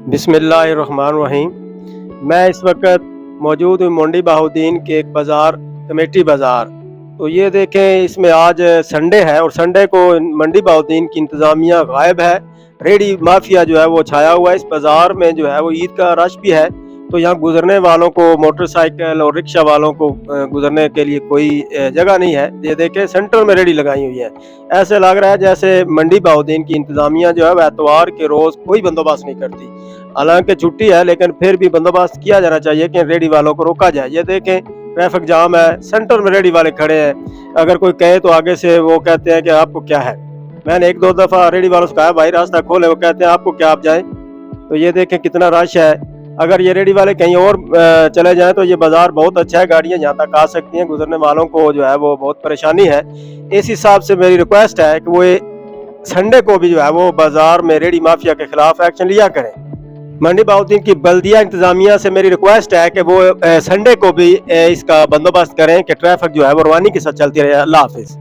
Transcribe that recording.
बिस्मिल्लाहिर्रहमानिर्रहीम। मैं इस वक्त मौजूद हूँ मंडी बहाउद्दीन के एक बाज़ार, कमेटी बाज़ार। तो ये देखें, इसमें आज संडे है और संडे को मंडी बहाउद्दीन की इंतज़ामिया गायब है। रेडी माफिया जो है वो छाया हुआ है इस बाज़ार में। जो है वो ईद का रश भी है, तो यहाँ गुजरने वालों को, मोटरसाइकिल और रिक्शा वालों को गुजरने के लिए कोई जगह नहीं है। ये देखें, सेंटर में रेडी लगाई हुई है। ऐसे लग रहा है जैसे मंडी बहाउद्दीन की इंतज़ामिया जो है वह एतवार के रोज़ कोई बंदोबस्त नहीं करती। हालांकि छुट्टी है, लेकिन फिर भी बंदोबस्त किया जाना चाहिए कि रेडी वालों को रोका जाए। ये देखें, ट्रैफिक जाम है, सेंटर में रेडी वाले खड़े हैं। अगर कोई कहे तो आगे से वो कहते हैं कि आपको क्या है। मैंने एक दो दफ़ा रेडी वालों से कहा भाई रास्ता खोले, वो कहते हैं आपको क्या, आप जाएं। तो ये देखें कितना रश है। अगर ये रेडी वाले कहीं और चले जाएं तो ये बाज़ार बहुत अच्छा है, गाड़ियां यहाँ तक आ सकती हैं। गुजरने वालों को जो है वो बहुत परेशानी है। इस हिसाब से मेरी रिक्वेस्ट है कि वो संडे को भी जो है वो बाज़ार में रेडी माफिया के खिलाफ एक्शन लिया करें। मंडी बहाउद्दीन की बल्दिया इंतजामिया से मेरी रिक्वेस्ट है कि वो संडे को भी इसका बंदोबस्त करें कि ट्रैफिक जो है वो रवानी के साथ चलती रहे। अल्लाह हाफिज़।